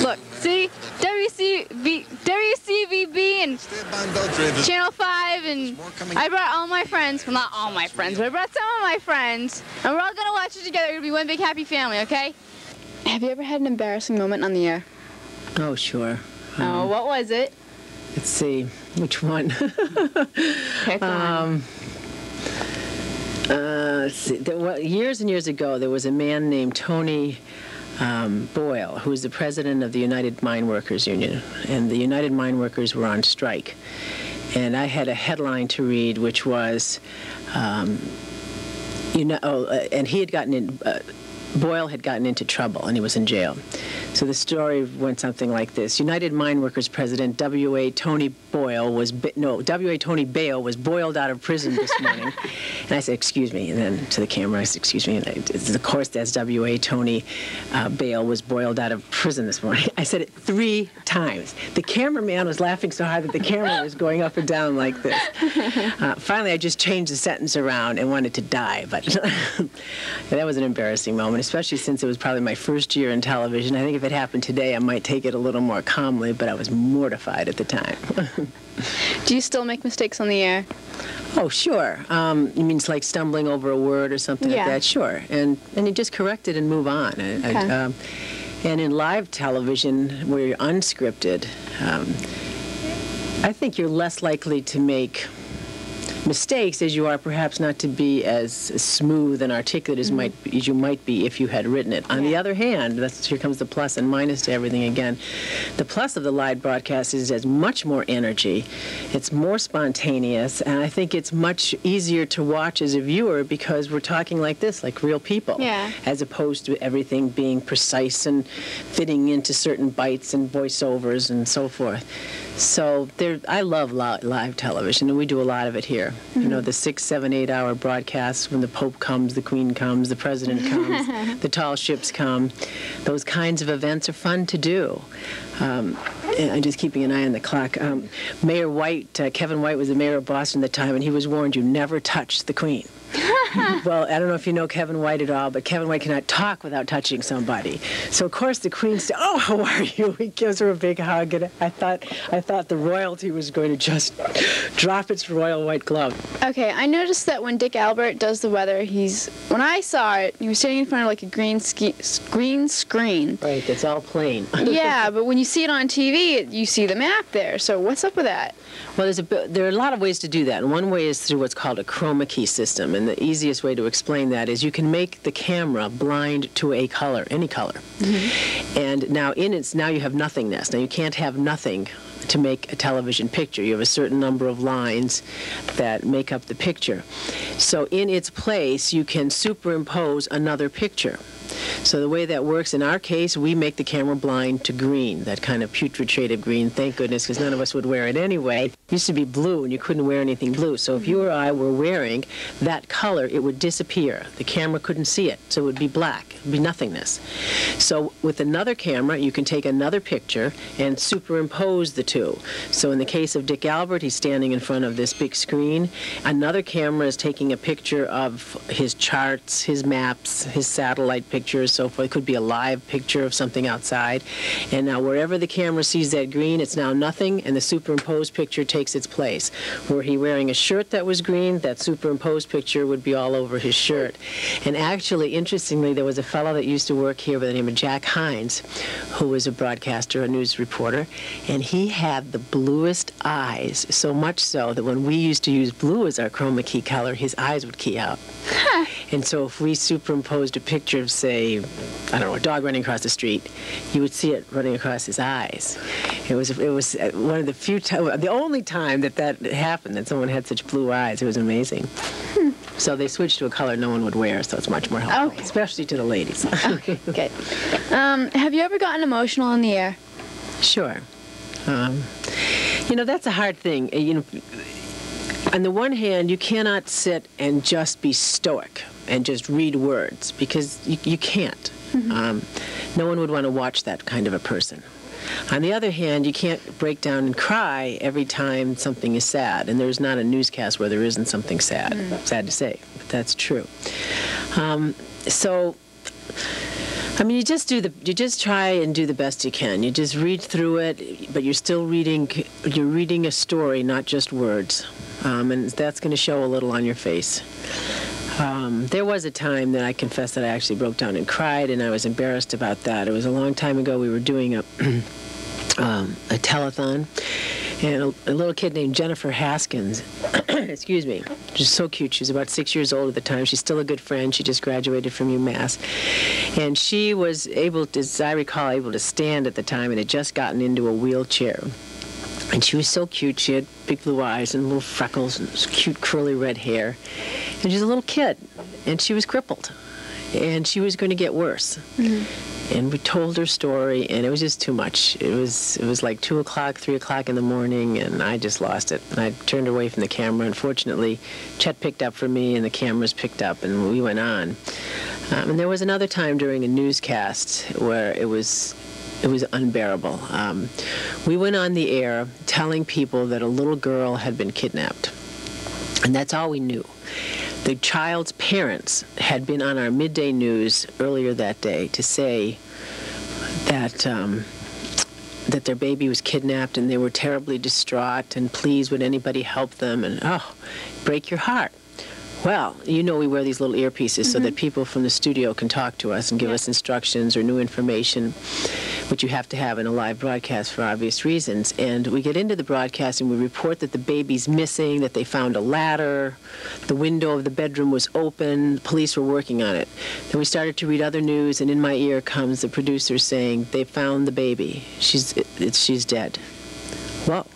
Look, see, WCVB and Channel 5, and I brought all my friends, well, not all my friends, but I brought some of my friends, and we're all going to watch it together. It'll be one big happy family, okay? Have you ever had an embarrassing moment on the air? Oh, sure. What was it? Let's see, which one? Pick one. Let's see. Years and years ago, there was a man named Tony Boyle, who was the president of the United Mine Workers Union, and the United Mine Workers were on strike. And I had a headline to read, which was, and he had gotten in, Boyle had gotten into trouble, and he was in jail. So the story went something like this: United Mine Workers President W.A. Tony Bale was boiled out of prison this morning. And I said, "Excuse me," and then to the camera I said, "Excuse me," and of course that's W.A. Tony Bale was boiled out of prison this morning. I said it 3 times. The cameraman was laughing so hard that the camera was going up and down like this. Finally, I just changed the sentence around and wanted to die, but that was an embarrassing moment, especially since it was probably my first year in television. I think if it happened today, I might take it a little more calmly, but I was mortified at the time. Do you still make mistakes on the air? Oh, sure. You mean it's like stumbling over a word or something like that? Sure. And you just correct it and move on. Okay. And in live television, where you're unscripted, I think you're less likely to make mistakes as you are perhaps not to be as smooth and articulate as you might be if you had written it. On the other hand, here comes the plus and minus to everything again. The plus of the live broadcast is it has much more energy, it's more spontaneous, and I think it's much easier to watch as a viewer because we're talking like this, like real people, as opposed to everything being precise and fitting into certain bites and voiceovers and so forth. So I love live television, and we do a lot of it here. You know, the 6, 7, 8 hour broadcasts when the Pope comes, the Queen comes, the President comes, the tall ships come. Those kinds of events are fun to do. And I'm just keeping an eye on the clock. Mayor White, Kevin White was the mayor of Boston at the time, and he was warned, you never touch the Queen. Well, I don't know if you know Kevin White at all, but Kevin White cannot talk without touching somebody. So, of course, the Queen said, "Oh, how are you?" He gives her a big hug, and I thought the royalty was going to just drop its royal white glove. Okay, I noticed that when Dick Albert does the weather, when I saw it, he was standing in front of like a green screen. Right, that's all plain. Yeah, but when you see it on TV, you see the map there. So what's up with that? Well, there are a lot of ways to do that. And one way is through what's called a chroma key system. And the easiest way to explain that is you can make the camera blind to a color, any color. And now now you have nothingness. Now you can't have nothing to make a television picture. You have a certain number of lines that make up the picture. So in its place, you can superimpose another picture. So the way that works, in our case, we make the camera blind to green, that kind of putrid shade of green, thank goodness, because none of us would wear it anyway. It used to be blue, and you couldn't wear anything blue. So if you or I were wearing that color, it would disappear. The camera couldn't see it, so it would be black. It would be nothingness. So with another camera, you can take another picture and superimpose the two. So in the case of Dick Albert, he's standing in front of this big screen. Another camera is taking a picture of his charts, his maps, his satellite pictures, so forth. It could be a live picture of something outside. And now wherever the camera sees that green, it's now nothing, and the superimposed picture takes its place. Were he wearing a shirt that was green, that superimposed picture would be all over his shirt. And actually, interestingly, there was a fellow that used to work here by the name of Jack Hines, who was a broadcaster, a news reporter, and he had the bluest eyes, so much so that when we used to use blue as our chroma key color, his eyes would key out. And so if we superimposed a picture of, say, I don't know, a dog running across the street, you would see it running across his eyes. It was one of the few times, the only time that happened, that someone had such blue eyes. It was amazing. So they switched to a color no one would wear, so it's much more helpful, especially to the ladies. Okay, good. Have you ever gotten emotional in the air? Sure. You know, that's a hard thing. You know, on the one hand, you cannot sit and just be stoic and just read words, because you can't. No one would want to watch that kind of a person. On the other hand, you can't break down and cry every time something is sad, and there's not a newscast where there isn't something sad. Sad to say, but that's true. You just try and do the best you can. You just read through it, but you're still reading a story, not just words. And that's going to show a little on your face. There was a time that I confess that I actually broke down and cried, and I was embarrassed about that. It was a long time ago. We were doing a telethon, and a little kid named Jennifer Haskins, excuse me, just so cute. She was about 6 years old at the time. She's still a good friend. She just graduated from UMass. And she was able to, as I recall, able to stand at the time and had just gotten into a wheelchair. And she was so cute. She had big blue eyes and little freckles and cute curly red hair. And she was a little kid, and she was crippled. And she was going to get worse. And we told her story, and it was just too much. It was like 2 o'clock, 3 o'clock in the morning, and I just lost it. And I turned away from the camera. Unfortunately, Chet picked up for me, and the cameras picked up, and we went on. And there was another time during a newscast where it was unbearable. We went on the air telling people that a little girl had been kidnapped, and that's all we knew. The child's parents had been on our midday news earlier that day to say that that their baby was kidnapped, and they were terribly distraught, and please would anybody help them, and break your heart. Well, we wear these little earpieces so that people from the studio can talk to us and give us instructions or new information, which you have to have in a live broadcast for obvious reasons. And we get into the broadcast and we report that the baby's missing, that they found a ladder, the window of the bedroom was open, the police were working on it. Then we started to read other news, and in my ear comes the producer saying, they found the baby. She's dead. Whoa.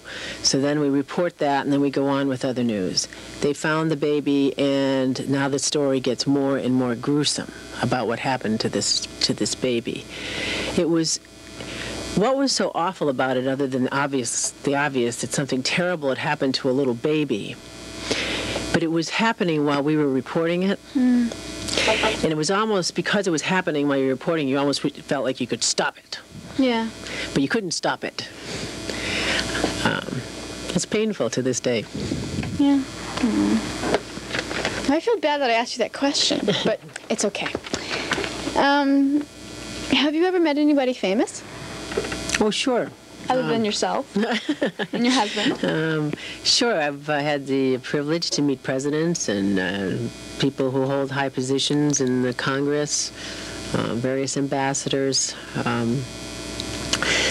So then we report that, and then we go on with other news. They found the baby, and now the story gets more and more gruesome about what happened to this baby. What was so awful about it, other than the obvious, that something terrible had happened to a little baby, but it was happening while we were reporting it. And it was almost, because it was happening while you were reporting, you almost felt like you could stop it. Yeah. But you couldn't stop it. It's painful to this day. Yeah. I feel bad that I asked you that question, but it's okay. Have you ever met anybody famous? Oh, sure. Other than yourself and your husband? Sure. I've had the privilege to meet presidents and people who hold high positions in the Congress, various ambassadors.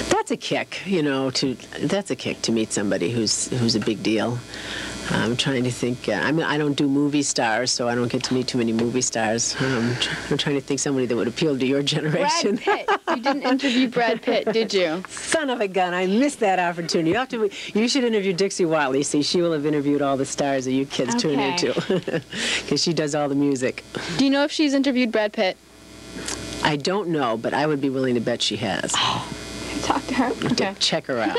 That's a kick, that's a kick to meet somebody who's a big deal. I'm trying to think. I don't do movie stars, so I don't get to meet too many movie stars. I'm trying to think somebody that would appeal to your generation. Brad Pitt. You didn't interview Brad Pitt, did you? Son of a gun! I missed that opportunity. You should interview Dixie Watley. See, she will have interviewed all the stars that you kids turn into, because she does all the music. Do you know if she's interviewed Brad Pitt? I don't know, but I would be willing to bet she has. Talk to her. Okay. Check her out.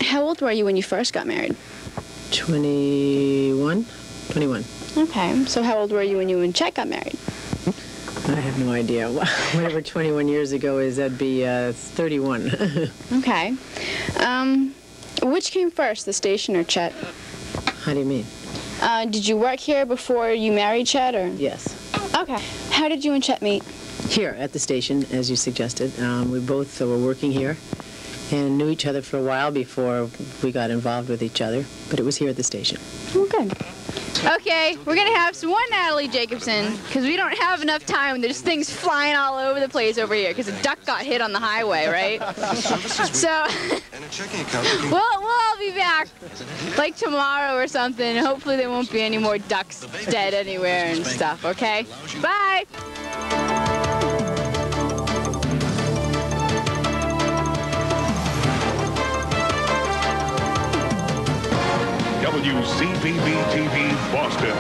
How old were you when you first got married? 21. Okay. So how old were you when you and Chet got married? I have no idea. Whatever 21 years ago is, that'd be 31. Okay. Which came first, the station or Chet? How do you mean? Did you work here before you married Chet, or? Yes. Okay. How did you and Chet meet? Here at the station, as you suggested. We both were working here and knew each other for a while before we got involved with each other, but it was here at the station. Oh, good. Okay, we're going to have some more Natalie Jacobson, because we don't have enough time. There's things flying all over the place over here, because a duck got hit on the highway, right? So, we'll all be back, like tomorrow or something. Hopefully there won't be any more ducks dead anywhere and stuff, okay? Bye! WCVB TV Boston.